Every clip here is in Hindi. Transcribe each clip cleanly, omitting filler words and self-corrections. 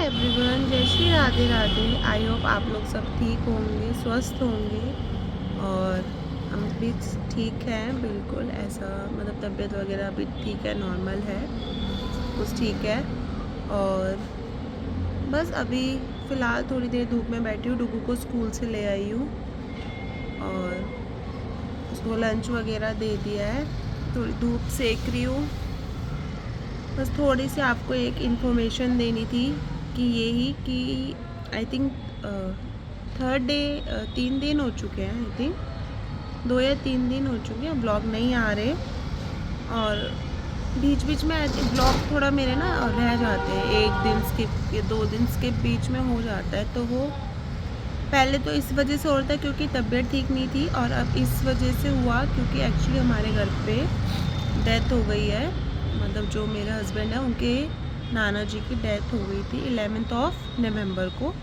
एवरीवन, जय श्री राधे राधे। आई होप आप लोग सब ठीक होंगे, स्वस्थ होंगे। और हम भी ठीक हैं, बिल्कुल ऐसा मतलब तबीयत वगैरह भी ठीक है, नॉर्मल है, कुछ ठीक है। और बस अभी फ़िलहाल थोड़ी देर धूप में बैठी हूँ, डुगू को स्कूल से ले आई हूँ और उसको लंच वगैरह दे दिया है। थोड़ी धूप सेक रही हूँ। बस थोड़ी सी आपको एक इन्फॉर्मेशन देनी थी कि यही कि आई थिंक थर्ड डे 3 दिन हो चुके हैं, आई थिंक 2 या 3 दिन हो चुके हैं ब्लॉग नहीं आ रहे। और बीच बीच में आई थिंक ब्लॉग थोड़ा मेरे ना रह जाते हैं, 1 दिन स्किप या 2 दिन स्किप बीच में हो जाता है। तो वो पहले तो इस वजह से हो रहा था क्योंकि तबीयत ठीक नहीं थी, और अब इस वजह से हुआ क्योंकि एक्चुअली हमारे घर पे डेथ हो गई है। मतलब जो मेरे हस्बैंड है उनके नाना जी की डेथ हो गई थी 11 नवंबर को।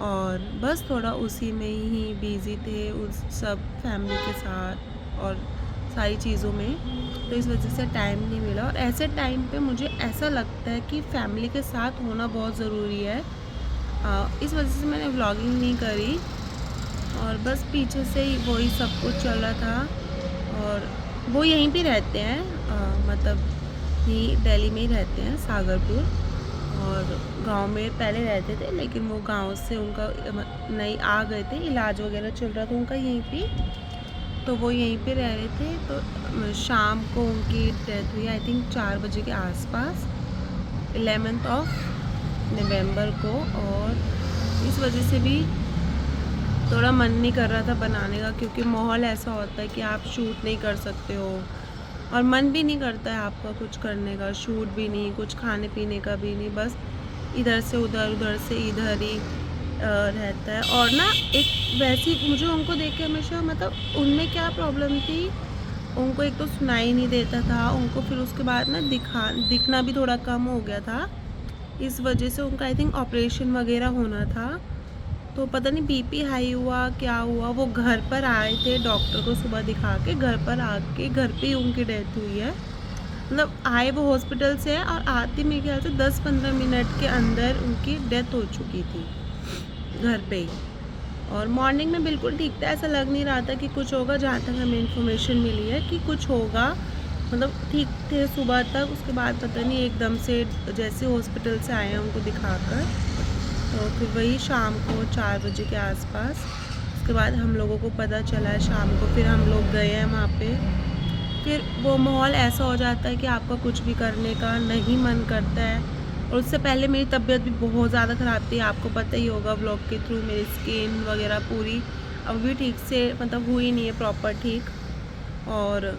और बस थोड़ा उसी में ही बिज़ी थे, उस सब फैमिली के साथ और सारी चीज़ों में। तो इस वजह से टाइम नहीं मिला, और ऐसे टाइम पे मुझे ऐसा लगता है कि फैमिली के साथ होना बहुत ज़रूरी है। इस वजह से मैंने व्लॉगिंग नहीं करी, और बस पीछे से ही वही सब कुछ चल रहा था। और वो यहीं पे रहते हैं, मतलब ही दिल्ली में ही रहते हैं, सागरपुर। और गांव में पहले रहते थे, लेकिन वो गांव से उनका नहीं आ गए थे, इलाज वगैरह चल रहा था उनका यहीं पे, तो वो यहीं पे रह रहे थे। तो शाम को उनकी डेथ हुई आई थिंक 4 बजे के आसपास, 11 नवंबर को। और इस वजह से भी थोड़ा मन नहीं कर रहा था बनाने का, क्योंकि माहौल ऐसा होता है कि आप शूट नहीं कर सकते हो, और मन भी नहीं करता है आपका कुछ करने का, शूट भी नहीं, कुछ खाने पीने का भी नहीं, बस इधर से उधर, उधर से इधर ही रहता है। और ना एक वैसी मुझे उनको देख के हमेशा, मतलब उनमें क्या प्रॉब्लम थी, उनको एक तो सुनाई नहीं देता था उनको, फिर उसके बाद ना दिखना भी थोड़ा कम हो गया था। इस वजह से उनका आई थिंक ऑपरेशन वगैरह होना था। तो पता नहीं बीपी हाई हुआ क्या हुआ, वो घर पर आए थे डॉक्टर को सुबह दिखा के, घर पर आके घर पे ही उनकी डेथ हुई है। मतलब आए वो हॉस्पिटल से, और आते मेरे ख्याल से 10-15 मिनट के अंदर उनकी डेथ हो चुकी थी घर पे ही। और मॉर्निंग में बिल्कुल ठीक था, ऐसा लग नहीं रहा था कि कुछ होगा, जहाँ तक हमें इन्फॉर्मेशन मिली है कि कुछ होगा, मतलब ठीक थे सुबह तक। उसके बाद पता नहीं एकदम से जैसे हॉस्पिटल से आए हैं उनको दिखाकर, तो फिर वही शाम को 4 बजे के आसपास, उसके बाद हम लोगों को पता चला है शाम को, फिर हम लोग गए हैं वहाँ पे। फिर वो माहौल ऐसा हो जाता है कि आपका कुछ भी करने का नहीं मन करता है। और उससे पहले मेरी तबीयत भी बहुत ज़्यादा ख़राब थी, आपको पता ही होगा व्लॉग के थ्रू, मेरी स्किन वगैरह पूरी अब भी ठीक से मतलब हुई नहीं है प्रॉपर ठीक। और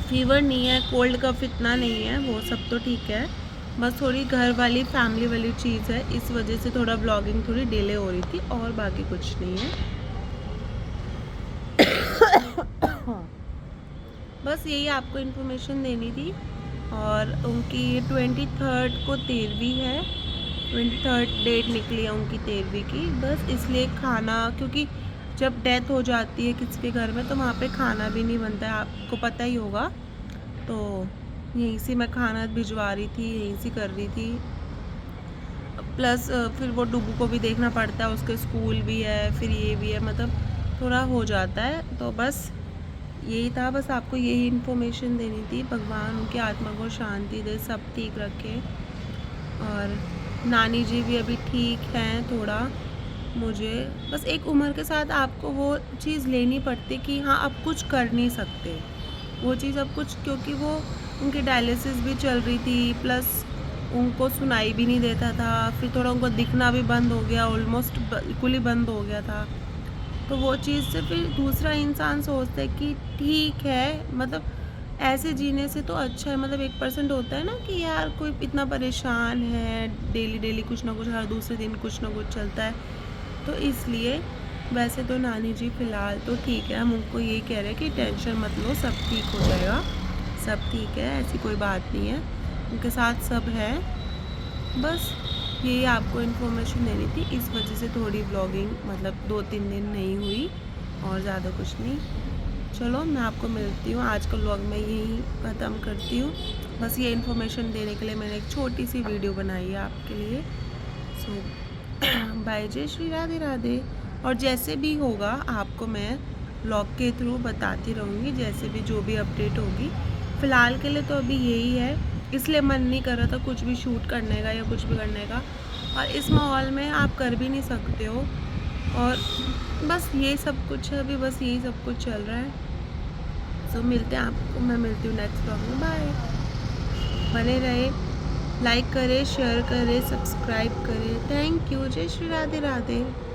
फीवर नहीं है, कोल्ड कफ इतना नहीं है, वो सब तो ठीक है। बस थोड़ी घर वाली फैमिली वाली चीज़ है, इस वजह से थोड़ा ब्लॉगिंग थोड़ी डिले हो रही थी, और बाकी कुछ नहीं है। बस यही आपको इन्फॉर्मेशन देनी थी। और उनकी 23 को 13वीं है, 23 डेट निकली है उनकी 13वीं की। बस इसलिए खाना, क्योंकि जब डेथ हो जाती है किसी के घर में तो वहाँ पे खाना भी नहीं बनता है, आपको पता ही होगा। तो यहीं से मैं खाना भिजवा रही थी, यहीं से कर रही थी। प्लस फिर वो डुगू को भी देखना पड़ता है, उसके स्कूल भी है, फिर ये भी है, मतलब थोड़ा हो जाता है। तो बस यही था, बस आपको यही इन्फॉर्मेशन देनी थी। भगवान उनकी आत्मा को शांति दे, सब ठीक रखे। और नानी जी भी अभी ठीक हैं थोड़ा। मुझे बस एक उम्र के साथ आपको वो चीज़ लेनी पड़ती कि हाँ अब कुछ कर नहीं सकते, वो चीज़ अब कुछ, क्योंकि वो उनकी डायलिसिस भी चल रही थी, प्लस उनको सुनाई भी नहीं देता था, फिर थोड़ा उनको दिखना भी बंद हो गया, ऑलमोस्ट बिल्कुल ही बंद हो गया था। तो वो चीज़ से फिर दूसरा इंसान सोचता है कि ठीक है, मतलब ऐसे जीने से तो अच्छा है। मतलब 1% होता है ना कि यार कोई इतना परेशान है, डेली डेली कुछ ना कुछ, हर दूसरे दिन कुछ ना कुछ चलता है। तो इसलिए वैसे तो नानी जी फ़िलहाल तो ठीक है, हम उनको यही कह रहे हैं कि टेंशन मत लो, सब ठीक हो जाएगा, सब ठीक है, ऐसी कोई बात नहीं है, उनके साथ सब है। बस यही आपको इन्फॉर्मेशन देनी थी, इस वजह से थोड़ी ब्लॉगिंग मतलब 2-3 दिन नहीं हुई, और ज़्यादा कुछ नहीं। चलो मैं आपको मिलती हूँ, आज का व्लॉग मैं यहीं ख़त्म करती हूँ। बस ये इन्फॉर्मेशन देने के लिए मैंने एक छोटी सी वीडियो बनाई है आपके लिए। सो बाय, जय श्री राधे राधे। और जैसे भी होगा आपको मैं व्लॉग के थ्रू बताती रहूँगी, जैसे भी जो भी अपडेट होगी। फ़िलहाल के लिए तो अभी यही है, इसलिए मन नहीं कर रहा था कुछ भी शूट करने का या कुछ भी करने का, और इस माहौल में आप कर भी नहीं सकते हो। और बस ये सब कुछ है, अभी बस यही सब कुछ चल रहा है। सो मिलते हैं आपको, मैं मिलती हूँ नेक्स्ट व्लॉग में। बाय। बने रहे, लाइक करें, शेयर करें, सब्सक्राइब करें। Thank you. जय श्री राधे राधे।